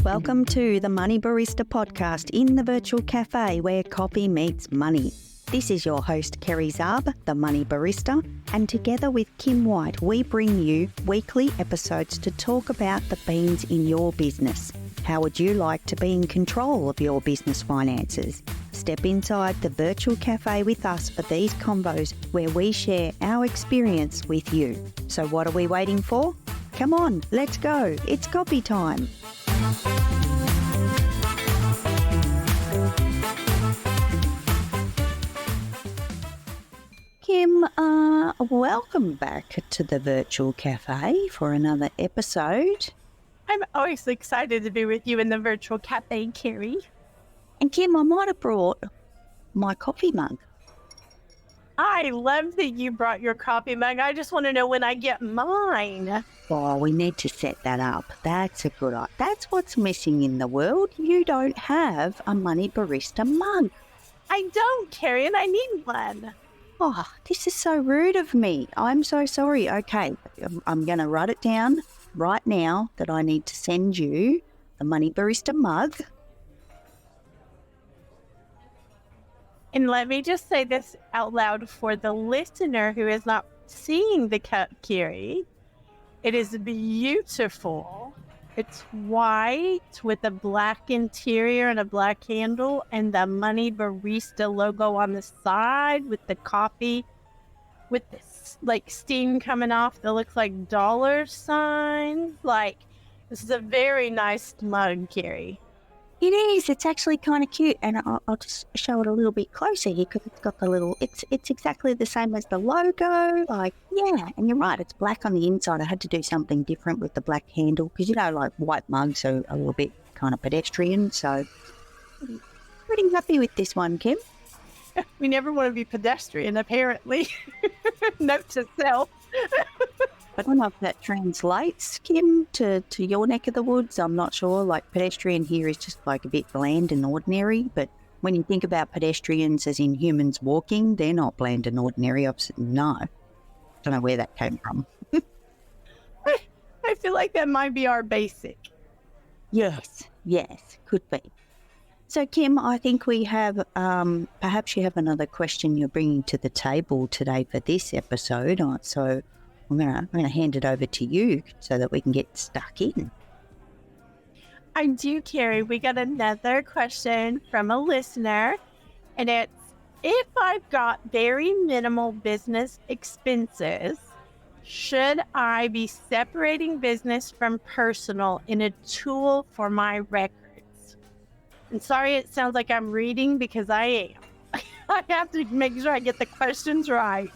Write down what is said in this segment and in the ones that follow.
Welcome to the Money Barista podcast in the virtual cafe where coffee meets money. This is your host, Kerry Zarb, the Money Barista, and together with Kim White, we bring you weekly episodes to talk about the beans in your business. How would you like to be in control of your business finances? Step inside the virtual cafe with us for these convos where we share our experience with you. So what are we waiting for? Come on, let's go. It's coffee time. Kim, welcome back to the virtual cafe for another episode. I'm always excited to be with you in the virtual cafe, Kerry. And Kim, I might have brought my coffee mug. I love that you brought your coffee mug. I just want to know when I get mine. Oh, we need to set that up. That's a good idea. That's what's missing in the world. You don't have a Money Barista mug. I don't, Kerry, and I need one. Oh, this is so rude of me. I'm so sorry. Okay, I'm going to write it down right now that I need to send you the Money Barista mug. And let me just say this out loud for the listener who is not seeing the cup, Kerry. It is beautiful. It's white with a black interior and a black handle and the Money Barista logo on the side with the coffee with this like steam coming off that looks like dollar signs. Like, this is a very nice mug, Kerry. It is. It's actually kind of cute, and I'll just show it a little bit closer here because it's got the little. It's exactly the same as the logo. Like, yeah, and you're right. It's black on the inside. I had to do something different with the black handle because like white mugs are a little bit kind of pedestrian. So, pretty happy with this one, Kim. We never want to be pedestrian, apparently. Note to self. I don't know if that translates, Kim, to your neck of the woods. I'm not sure. Like, pedestrian here is just like a bit bland and ordinary. But when you think about pedestrians as in humans walking, they're not bland and ordinary. No. Don't know where that came from. I feel like that might be our basic. Yes, could be. So, Kim, I think we have, perhaps you have another question you're bringing to the table today for this episode. So I'm going to hand it over to you so that we can get stuck in. I do, Kerry. We got another question from a listener, and it's, if I've got very minimal business expenses, should I be separating business from personal in a tool for my records? And sorry, it sounds like I'm reading because I am. I have to make sure I get the questions right.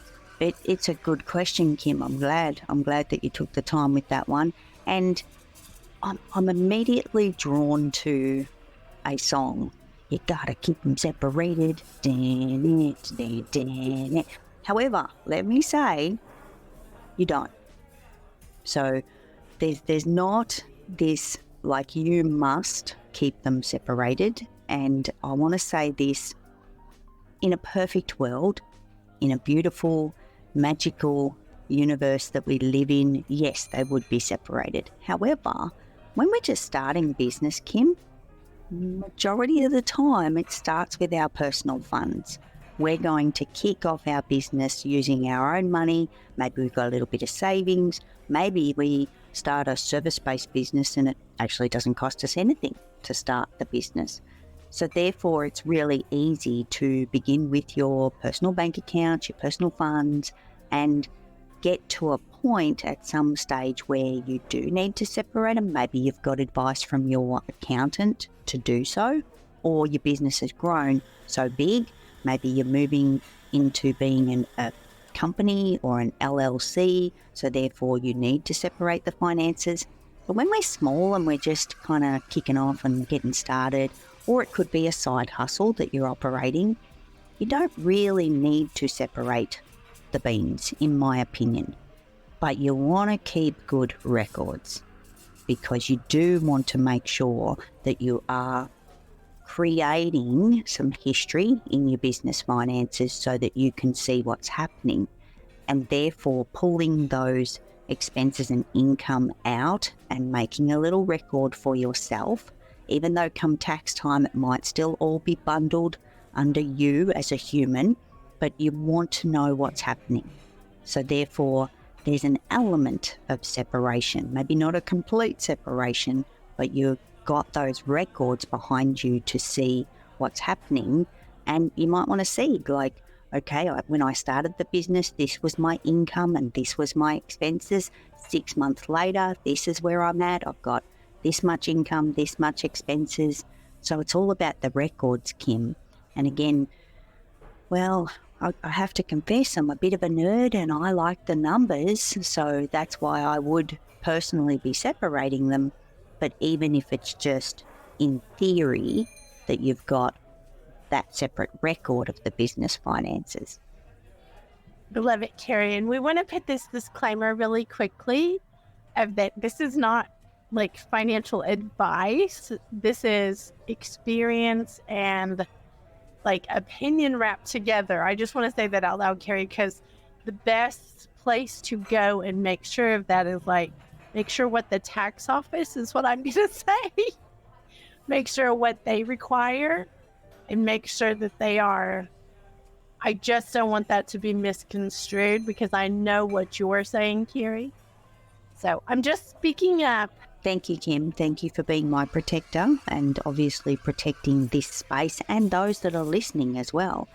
It's a good question, Kim. I'm glad that you took the time with that one. And I'm immediately drawn to a song. You gotta keep them separated. However, let me say, you don't. So there's not this like you must keep them separated. And I want to say this, in a perfect world, in a beautiful, magical universe that we live in, yes, they would be separated. However, when we're just starting business, Kim, majority of the time it starts with our personal funds. We're going to kick off our business using our own money. Maybe we've got a little bit of savings. Maybe we start a service-based business and it actually doesn't cost us anything to start the business. So therefore, it's really easy to begin with your personal bank accounts, your personal funds, and get to a point at some stage where you do need to separate them. Maybe you've got advice from your accountant to do so, or your business has grown so big. Maybe you're moving into being a company or an LLC, so therefore you need to separate the finances. But when we're small and we're just kind of kicking off and getting started, or it could be a side hustle that you're operating, you don't really need to separate the beans, in my opinion. But you want to keep good records because you do want to make sure that you are creating some history in your business finances so that you can see what's happening, and therefore pulling those expenses and income out and making a little record for yourself even though come tax time, it might still all be bundled under you as a human, but you want to know what's happening. So therefore, there's an element of separation, maybe not a complete separation, but you've got those records behind you to see what's happening. And you might want to see, like, okay, when I started the business, this was my income and this was my expenses. 6 months later, this is where I'm at. I've got this much income, this much expenses. So it's all about the records, Kim. And again, well, I have to confess, I'm a bit of a nerd and I like the numbers. So that's why I would personally be separating them. But even if it's just in theory that you've got that separate record of the business finances. I love it, Carrie. And we want to put this disclaimer really quickly of that this is not like financial advice. This is experience and like opinion wrapped together. I just want to say that out loud, Carrie, because the best place to go and make sure of that is like, make sure what the tax office is what I'm going to say. Make sure what they require and make sure that they are. I just don't want that to be misconstrued because I know what you're saying, Carrie. So I'm just speaking up. Thank you, Kim. Thank you for being my protector and obviously protecting this space and those that are listening as well.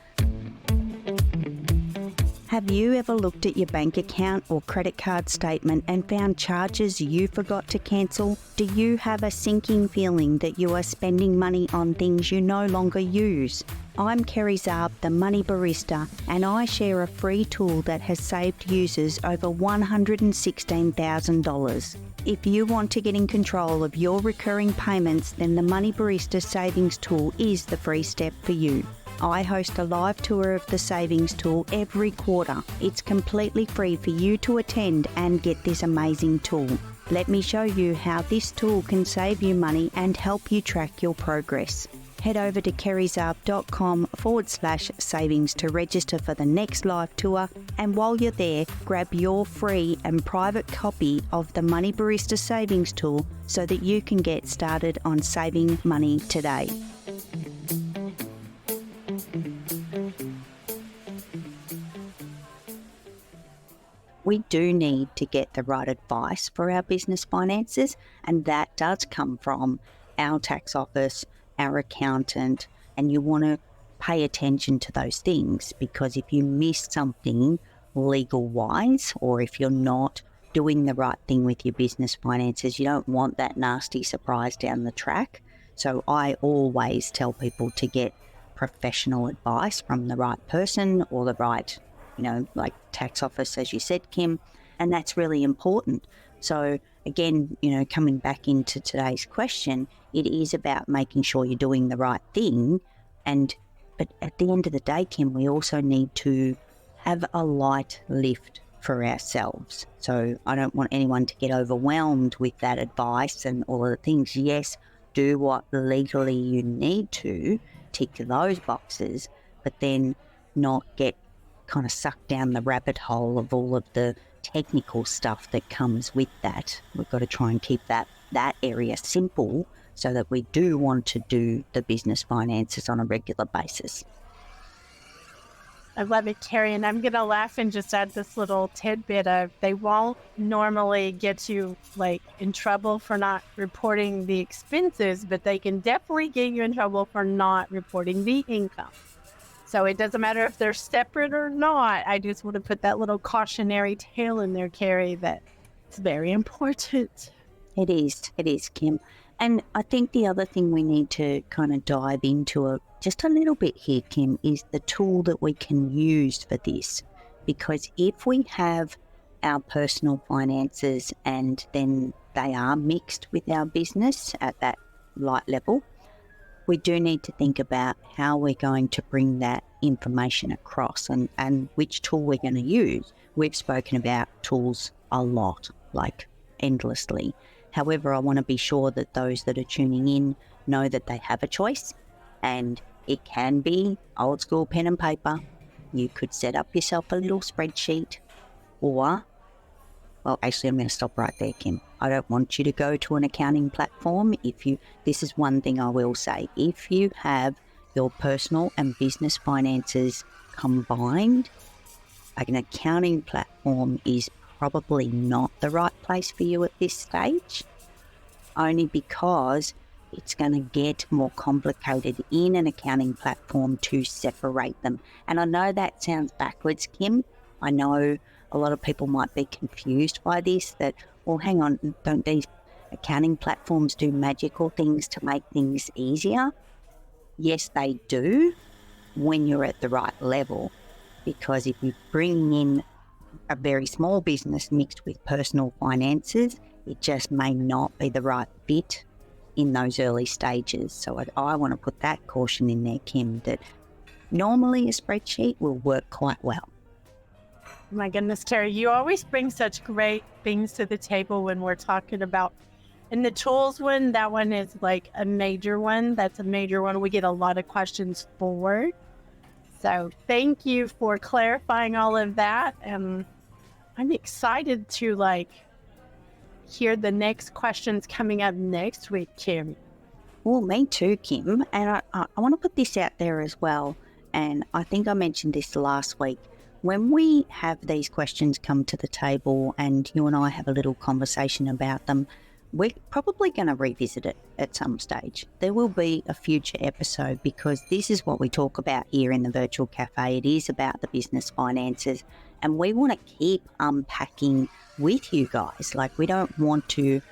Have you ever looked at your bank account or credit card statement and found charges you forgot to cancel? Do you have a sinking feeling that you are spending money on things you no longer use? I'm Kerry Zarb, the Money Barista, and I share a free tool that has saved users over $116,000. If you want to get in control of your recurring payments, then the Money Barista Savings Tool is the free step for you. I host a live tour of the savings tool every quarter. It's completely free for you to attend and get this amazing tool. Let me show you how this tool can save you money and help you track your progress. Head over to kerryzarb.com/savings to register for the next live tour. And while you're there, grab your free and private copy of the Money Barista Savings Tool so that you can get started on saving money today. We do need to get the right advice for our business finances, and that does come from our tax office, our accountant, and you want to pay attention to those things because if you miss something legal-wise or if you're not doing the right thing with your business finances, you don't want that nasty surprise down the track. So I always tell people to get professional advice from the right person or the right, like tax office, as you said, Kim, and that's really important. So again, coming back into today's question, it is about making sure you're doing the right thing. But at the end of the day, Kim, we also need to have a light lift for ourselves. So I don't want anyone to get overwhelmed with that advice and all of the things. Yes, do what legally you need to, tick those boxes, but then not get kind of sucked down the rabbit hole of all of the technical stuff that comes with that. We've got to try and keep that area simple so that we do want to do the business finances on a regular basis. I love it, Carrie, and I'm going to laugh and just add this little tidbit of they won't normally get you in trouble for not reporting the expenses, but they can definitely get you in trouble for not reporting the income. So it doesn't matter if they're separate or not. I just want to put that little cautionary tale in there, Carrie, that it's very important. It is, Kim. And I think the other thing we need to kind of dive into just a little bit here, Kim, is the tool that we can use for this. Because if we have our personal finances and then they are mixed with our business at that light level, we do need to think about how we're going to bring that information across and which tool we're going to use. We've spoken about tools a lot, endlessly. However, I want to be sure that those that are tuning in know that they have a choice, and it can be old school pen and paper. You could set up yourself a little spreadsheet, or, well, actually, I'm going to stop right there, Kim. I don't want you to go to an accounting platform. This is one thing I will say, if you have your personal and business finances combined, an accounting platform is probably not the right place for you at this stage, only because it's going to get more complicated in an accounting platform to separate them. And I know that sounds backwards, Kim. I know a lot of people might be confused by this, that, well, hang on, don't these accounting platforms do magical things to make things easier? Yes, they do when you're at the right level. Because if you bring in a very small business mixed with personal finances, it just may not be the right fit in those early stages. So I want to put that caution in there, Kim, that normally a spreadsheet will work quite well. My goodness, Carrie, you always bring such great things to the table when we're talking about. And the tools one, that one is like a major one. That's a major one we get a lot of questions for. So thank you for clarifying all of that. And I'm excited to hear the next questions coming up next week, Kim. Well, me too, Kim. And I want to put this out there as well. And I think I mentioned this last week. When we have these questions come to the table and you and I have a little conversation about them, we're probably going to revisit it at some stage. There will be a future episode because this is what we talk about here in the Virtual Cafe. It is about the business finances, and we want to keep unpacking with you guys. We don't want to,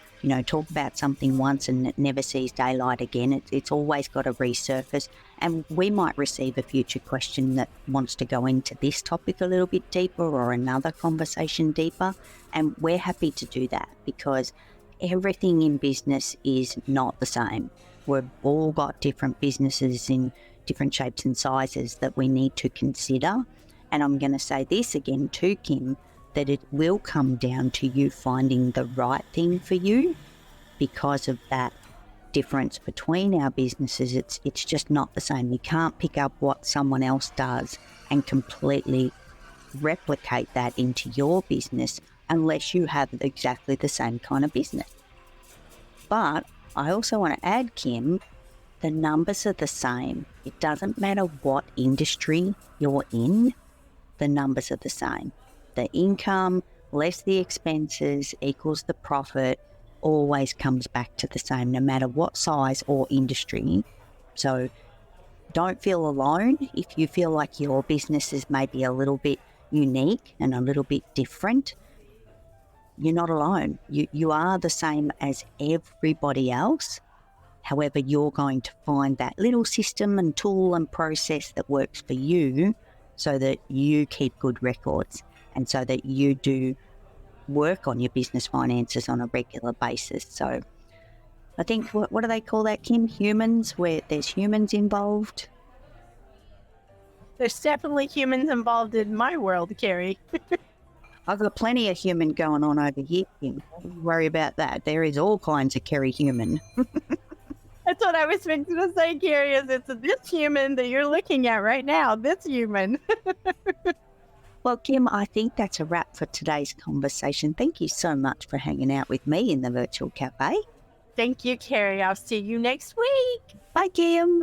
talk about something once and it never sees daylight again. It's always got to resurface, and we might receive a future question that wants to go into this topic a little bit deeper or another conversation deeper, and we're happy to do that because everything in business is not the same. We've all got different businesses in different shapes and sizes that we need to consider. And I'm going to say this again too, Kim, that it will come down to you finding the right thing for you because of that difference between our businesses. It's just not the same. You can't pick up what someone else does and completely replicate that into your business unless you have exactly the same kind of business. But I also want to add, Kim, the numbers are the same. It doesn't matter what industry you're in, the numbers are the same. The income less the expenses equals the profit always comes back to the same, no matter what size or industry. So don't feel alone if you feel like your business is maybe a little bit unique and a little bit different. You're not alone. You are the same as everybody else. However, you're going to find that little system and tool and process that works for you so that you keep good records and so that you do work on your business finances on a regular basis. So I think, what do they call that, Kim? Humans, where there's humans involved. There's definitely humans involved in my world, Carrie. I've got plenty of human going on over here, Kim. Don't worry about that. There is all kinds of Kerry human. That's what I was fixing to say, Carrie, is it's this human that you're looking at right now, this human. Well, Kim, I think that's a wrap for today's conversation. Thank you so much for hanging out with me in the Virtual Cafe. Thank you, Carrie. I'll see you next week. Bye, Kim.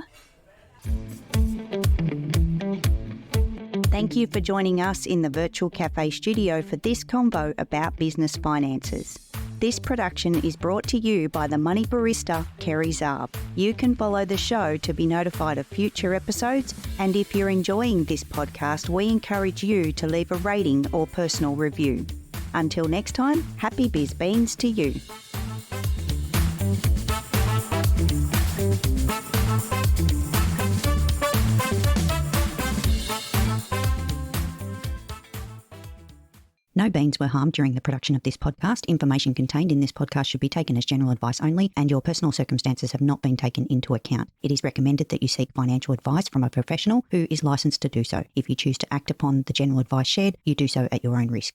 Thank you for joining us in the Virtual Cafe studio for this convo about business finances. This production is brought to you by the Money Barista, Kerry Zarb. You can follow the show to be notified of future episodes, and if you're enjoying this podcast, we encourage you to leave a rating or personal review. Until next time, happy biz beans to you. No beans were harmed during the production of this podcast. Information contained in this podcast should be taken as general advice only, and your personal circumstances have not been taken into account. It is recommended that you seek financial advice from a professional who is licensed to do so. If you choose to act upon the general advice shared, you do so at your own risk.